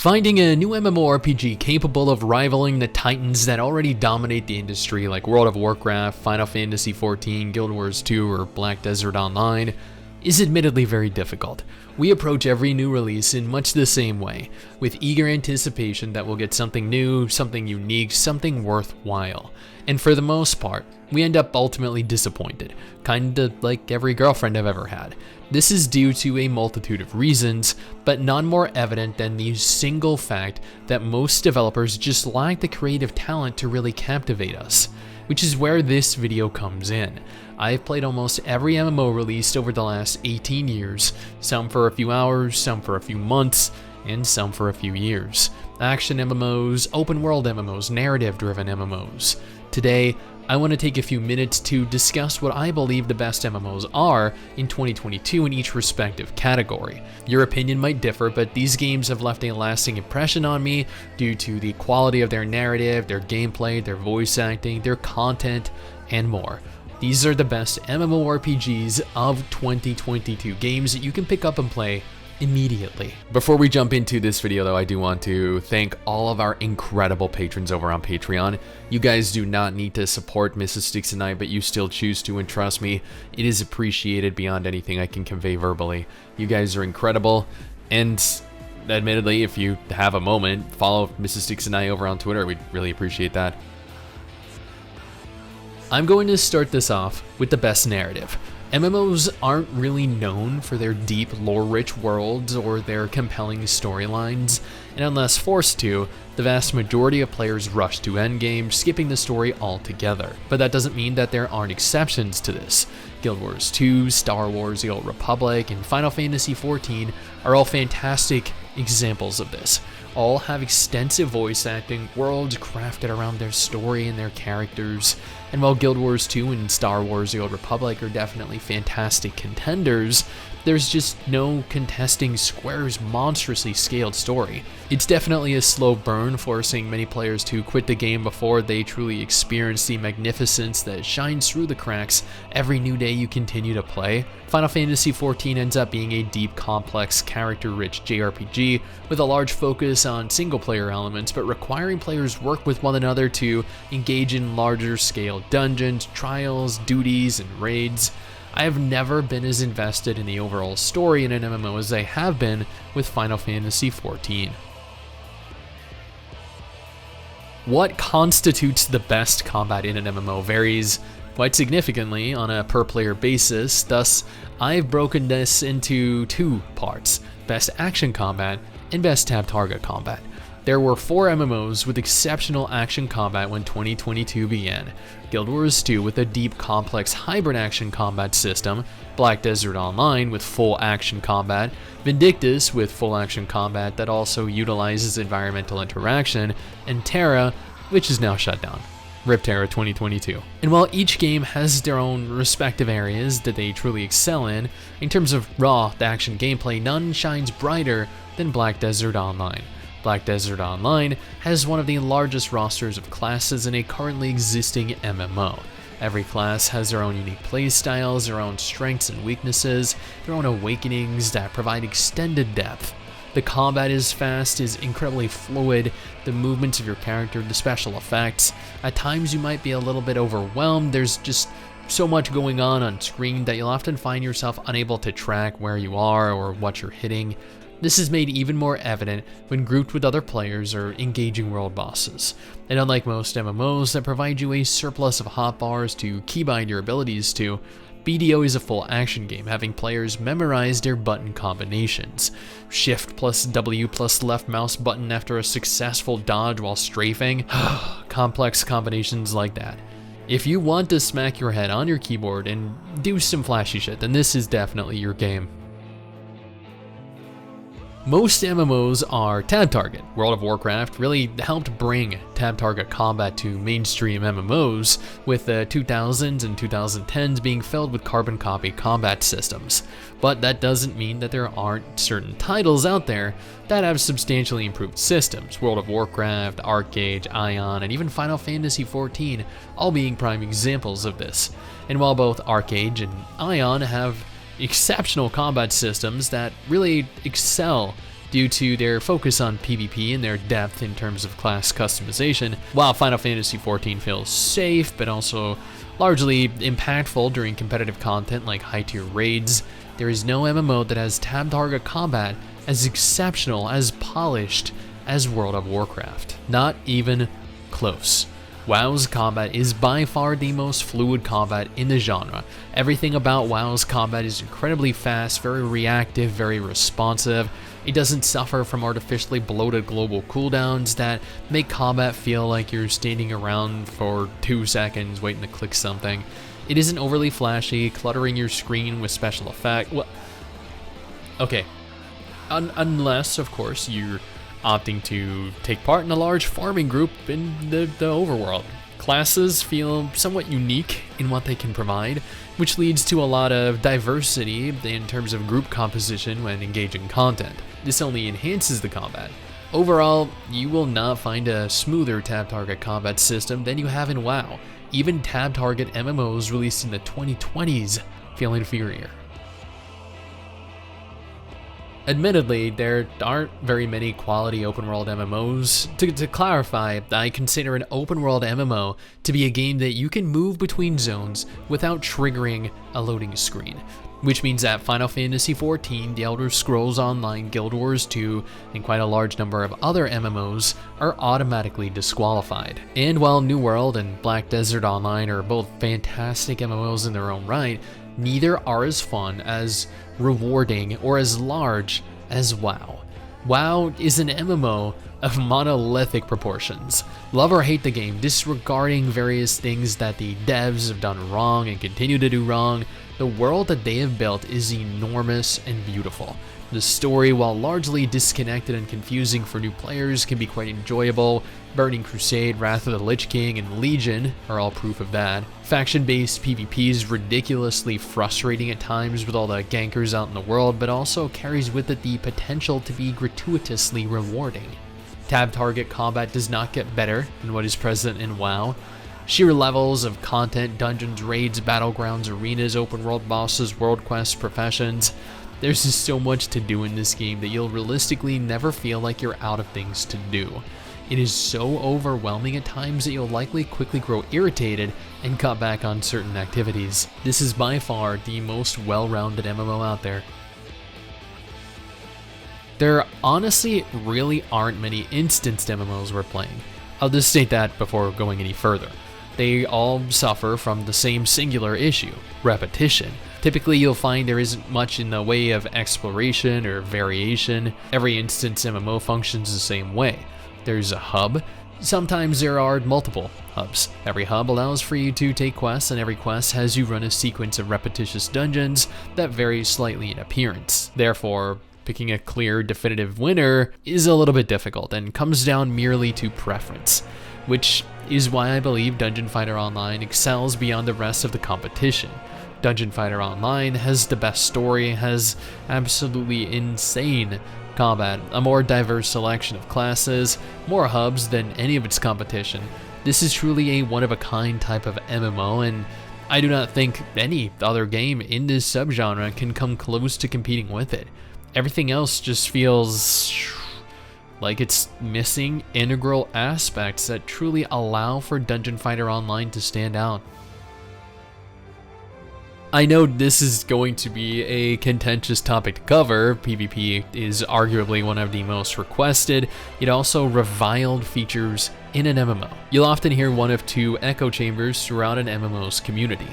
Finding a new MMORPG capable of rivaling the titans that already dominate the industry like World of Warcraft, Final Fantasy XIV, Guild Wars 2, or Black Desert Online is admittedly very difficult. We approach every new release in much the same way, with eager anticipation that we'll get something new, something unique, something worthwhile. And for the most part, we end up ultimately disappointed, kinda like every girlfriend I've ever had. This is due to a multitude of reasons, but none more evident than the single fact that most developers just lack the creative talent to really captivate us, which is where this video comes in. I've played almost every MMO released over the last 18 years, some for a few hours, some for a few months, and some for a few years. Action MMOs, open world MMOs, narrative-driven MMOs. Today, I want to take a few minutes to discuss what I believe the best MMOs are in 2022 in each respective category. Your opinion might differ, but these games have left a lasting impression on me due to the quality of their narrative, their gameplay, their voice acting, their content, and more. These are the best MMORPGs of 2022, games that you can pick up and play immediately. Before we jump into this video though, I do want to thank all of our incredible patrons over on Patreon. You guys do not need to support Mrs. Sticks and I, but you still choose to, and trust me, it is appreciated beyond anything I can convey verbally. You guys are incredible, and admittedly, if you have a moment, follow Mrs. Sticks and I over on Twitter. We'd really appreciate that. I'm going to start this off with the best narrative. MMOs aren't really known for their deep, lore-rich worlds or their compelling storylines, and unless forced to, the vast majority of players rush to endgame, skipping the story altogether. But that doesn't mean that there aren't exceptions to this. Guild Wars 2, Star Wars: The Old Republic, and Final Fantasy XIV are all fantastic examples of this. All have extensive voice acting, worlds crafted around their story and their characters, and while Guild Wars 2 and Star Wars: The Old Republic are definitely fantastic contenders, there's just no contesting Square's monstrously scaled story. It's definitely a slow burn, forcing many players to quit the game before they truly experience the magnificence that shines through the cracks every new day you continue to play. Final Fantasy XIV ends up being a deep, complex, character-rich JRPG with a large focus on single-player elements, but requiring players work with one another to engage in larger-scale dungeons, trials, duties, and raids. I have never been as invested in the overall story in an MMO as I have been with Final Fantasy XIV. What constitutes the best combat in an MMO varies quite significantly on a per-player basis, thus I've broken this into two parts: best action combat and best tab target combat. There were 4 MMOs with exceptional action combat when 2022 began. Guild Wars 2 with a deep, complex hybrid action combat system, Black Desert Online with full action combat, Vindictus with full action combat that also utilizes environmental interaction, and Terra, which is now shut down. RIP Terra 2022. And while each game has their own respective areas that they truly excel in terms of raw action gameplay, none shines brighter than Black Desert Online. Black Desert Online has one of the largest rosters of classes in a currently existing MMO. Every class has their own unique playstyles, their own strengths and weaknesses, their own awakenings that provide extended depth. The combat is fast, is incredibly fluid, the movements of your character, the special effects. At times you might be a little bit overwhelmed, there's just so much going on screen that you'll often find yourself unable to track where you are or what you're hitting. This is made even more evident when grouped with other players or engaging world bosses. And unlike most MMOs that provide you a surplus of hotbars to keybind your abilities to, BDO is a full action game, having players memorize their button combinations. Shift plus W plus left mouse button after a successful dodge while strafing. Complex combinations like that. If you want to smack your head on your keyboard and do some flashy shit, then this is definitely your game. Most MMOs are tab target. World of Warcraft really helped bring tab target combat to mainstream MMOs, with the 2000s and 2010s being filled with carbon copy combat systems. But that doesn't mean that there aren't certain titles out there that have substantially improved systems. World of Warcraft, ArcheAge, Ion, and even Final Fantasy XIV all being prime examples of this. And while both ArcheAge and Ion have exceptional combat systems that really excel due to their focus on PvP and their depth in terms of class customization, while Final Fantasy XIV feels safe but also largely impactful during competitive content like high-tier raids. There is no MMO that has tab target combat as exceptional, as polished as World of Warcraft. Not even close. WoW's combat is by far the most fluid combat in the genre. Everything about WoW's combat is incredibly fast, very reactive, very responsive. It doesn't suffer from artificially bloated global cooldowns that make combat feel like you're standing around for 2 seconds waiting to click something. It isn't overly flashy, cluttering your screen with special effect. Well, okay, unless, of course, you're opting to take part in a large farming group in the overworld. Classes feel somewhat unique in what they can provide, which leads to a lot of diversity in terms of group composition when engaging content. This only enhances the combat. Overall, you will not find a smoother tab target combat system than you have in WoW. Even tab target MMOs released in the 2020s feel inferior. Admittedly, there aren't very many quality open-world MMOs. To clarify, I consider an open-world MMO to be a game that you can move between zones without triggering a loading screen, which means that Final Fantasy XIV, The Elder Scrolls Online, Guild Wars 2, and quite a large number of other MMOs are automatically disqualified. And while New World and Black Desert Online are both fantastic MMOs in their own right, neither are as fun, as rewarding, or as large as WoW. WoW is an MMO of monolithic proportions. Love or hate the game, disregarding various things that the devs have done wrong and continue to do wrong, the world that they have built is enormous and beautiful. The story, while largely disconnected and confusing for new players, can be quite enjoyable. Burning Crusade, Wrath of the Lich King, and Legion are all proof of that. Faction-based PvP is ridiculously frustrating at times with all the gankers out in the world, but also carries with it the potential to be gratuitously rewarding. Tab target combat does not get better than what is present in WoW. Sheer levels of content, dungeons, raids, battlegrounds, arenas, open world bosses, world quests, professions. There's just so much to do in this game that you'll realistically never feel like you're out of things to do. It is so overwhelming at times that you'll likely quickly grow irritated and cut back on certain activities. This is by far the most well-rounded MMO out there. There honestly really aren't many instanced MMOs worth playing. I'll just state that before going any further. They all suffer from the same singular issue: repetition. Typically, you'll find there isn't much in the way of exploration or variation. Every instance MMO functions the same way. There's a hub. Sometimes there are multiple hubs. Every hub allows for you to take quests, and every quest has you run a sequence of repetitious dungeons that vary slightly in appearance. Therefore, picking a clear, definitive winner is a little bit difficult and comes down merely to preference, which is why I believe Dungeon Fighter Online excels beyond the rest of the competition. Dungeon Fighter Online has the best story, has absolutely insane combat, a more diverse selection of classes, more hubs than any of its competition. This is truly a one-of-a-kind type of MMO, and I do not think any other game in this subgenre can come close to competing with it. Everything else just feels like it's missing integral aspects that truly allow for Dungeon Fighter Online to stand out. I know this is going to be a contentious topic to cover. PvP is arguably one of the most requested, yet also reviled features in an MMO. You'll often hear one of two echo chambers throughout an MMO's community.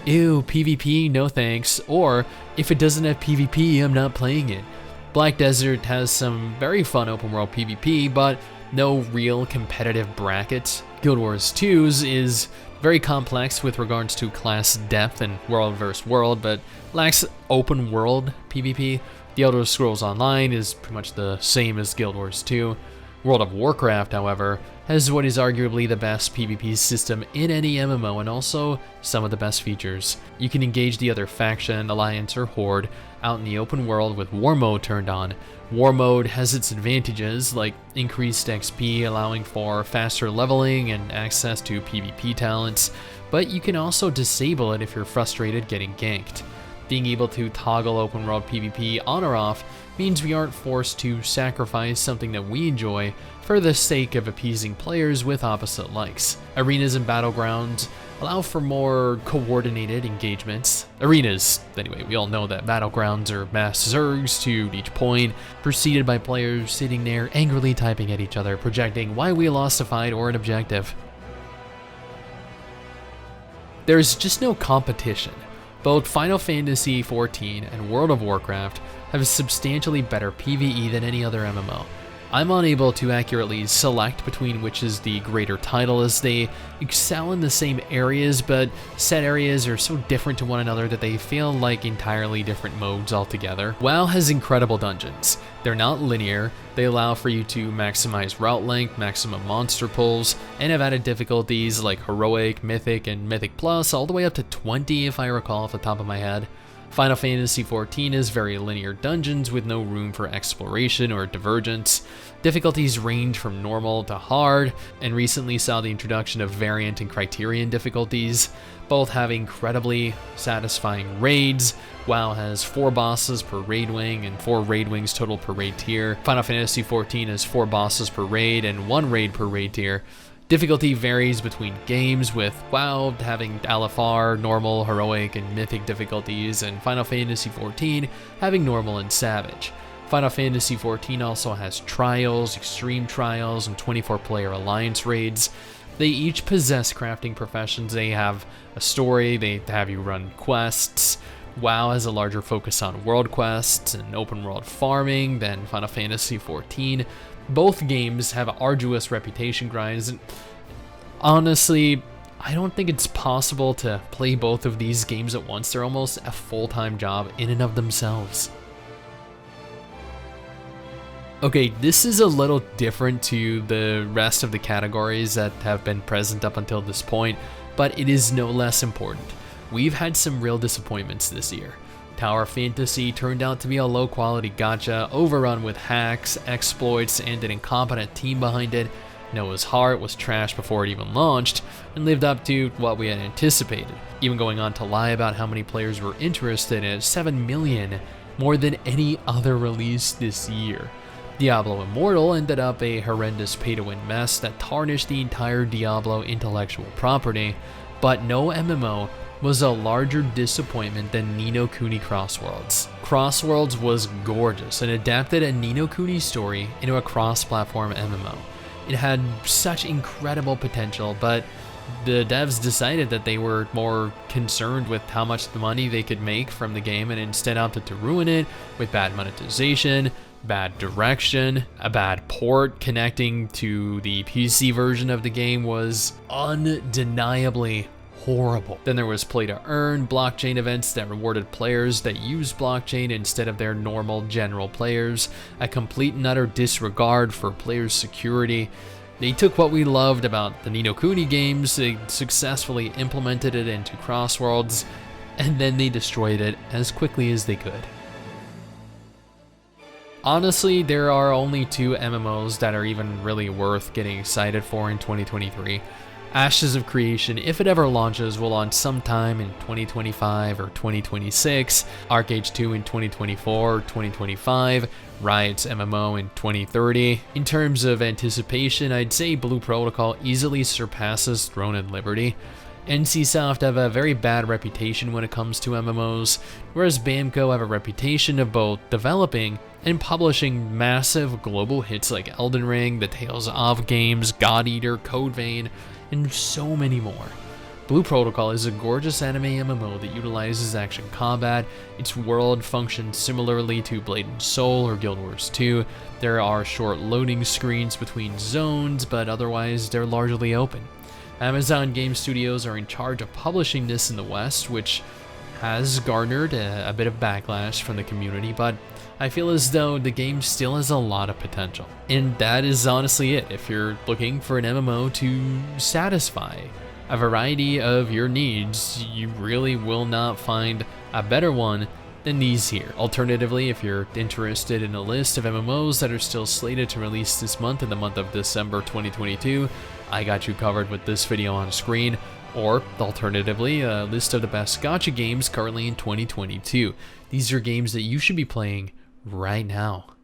Ew, PvP, no thanks, or if it doesn't have PvP, I'm not playing it. Black Desert has some very fun open world PvP, but no real competitive brackets. Guild Wars 2's is very complex with regards to class depth and world versus world, but lacks open world PvP. The Elder Scrolls Online is pretty much the same as Guild Wars 2. World of Warcraft, however, has what is arguably the best PvP system in any MMO and also some of the best features. You can engage the other faction, alliance, or horde out in the open world with War Mode turned on. War Mode has its advantages like increased XP, allowing for faster leveling and access to PvP talents, but you can also disable it if you're frustrated getting ganked. Being able to toggle open world PvP on or off means we aren't forced to sacrifice something that we enjoy for the sake of appeasing players with opposite likes. Arenas and battlegrounds allow for more coordinated engagements. Arenas, anyway, we all know that battlegrounds are mass zergs to each point, preceded by players sitting there angrily typing at each other, projecting why we lost a fight or an objective. There's just no competition. Both Final Fantasy XIV and World of Warcraft have substantially better PvE than any other MMO. I'm unable to accurately select between which is the greater title, as they excel in the same areas, but said areas are so different to one another that they feel like entirely different modes altogether. WoW has incredible dungeons. They're not linear, they allow for you to maximize route length, maximum monster pulls, and have added difficulties like Heroic, Mythic, and Mythic Plus, all the way up to 20 if I recall off the top of my head. Final Fantasy XIV is very linear dungeons with no room for exploration or divergence. Difficulties range from normal to hard, and recently saw the introduction of variant and criterion difficulties. Both have incredibly satisfying raids. WoW has 4 bosses per raid wing and 4 raid wings total per raid tier. Final Fantasy XIV has 4 bosses per raid and 1 raid per raid tier. Difficulty varies between games, with WoW having LFR, normal, heroic, and mythic difficulties, and Final Fantasy XIV having normal and savage. Final Fantasy XIV also has trials, extreme trials, and 24-player alliance raids. They each possess crafting professions. They have a story, they have you run quests. WoW has a larger focus on world quests and open world farming than Final Fantasy XIV. Both games have arduous reputation grinds, and honestly, I don't think it's possible to play both of these games at once. They're almost a full-time job in and of themselves. Okay, this is a little different to the rest of the categories that have been present up until this point, but it is no less important. We've had some real disappointments this year. Tower Fantasy turned out to be a low-quality gacha, overrun with hacks, exploits, and an incompetent team behind it. Noah's Heart was trashed before it even launched, and lived up to what we had anticipated, even going on to lie about how many players were interested in it, 7 million, more than any other release this year. Diablo Immortal ended up a horrendous pay-to-win mess that tarnished the entire Diablo intellectual property, but no MMO was a larger disappointment than Ni no Kuni Crossworlds. Crossworlds was gorgeous and adapted a Ni no Kuni story into a cross-platform MMO. It had such incredible potential, but the devs decided that they were more concerned with how much money they could make from the game and instead opted to ruin it with bad monetization, bad direction. A bad port connecting to the PC version of the game was undeniably horrible. Then there was play to earn, blockchain events that rewarded players that used blockchain instead of their normal general players, a complete and utter disregard for players' security. They took what we loved about the Ni no Kuni games, they successfully implemented it into Crossworlds, and then they destroyed it as quickly as they could. Honestly, there are only 2 MMOs that are even really worth getting excited for in 2023. Ashes of Creation, if it ever launches, will launch sometime in 2025 or 2026, Arcade 2 in 2024 or 2025, Riot's MMO in 2030. In terms of anticipation, I'd say Blue Protocol easily surpasses Throne and Liberty. NCSoft have a very bad reputation when it comes to MMOs, whereas Bamco have a reputation of both developing and publishing massive global hits like Elden Ring, the Tales of games, God Eater, Code Vein, and so many more. Blue Protocol is a gorgeous anime MMO that utilizes action combat. Its world functions similarly to Blade and Soul or Guild Wars 2. There are short loading screens between zones, but otherwise they're largely open. Amazon Game Studios are in charge of publishing this in the West, which has garnered a bit of backlash from the community, but I feel as though the game still has a lot of potential. And that is honestly it. If you're looking for an MMO to satisfy a variety of your needs, you really will not find a better one than these here. Alternatively, if you're interested in a list of MMOs that are still slated to release this month, in the month of December 2022, I got you covered with this video on screen. Or, alternatively, a list of the best gacha games currently in 2022. These are games that you should be playing right now.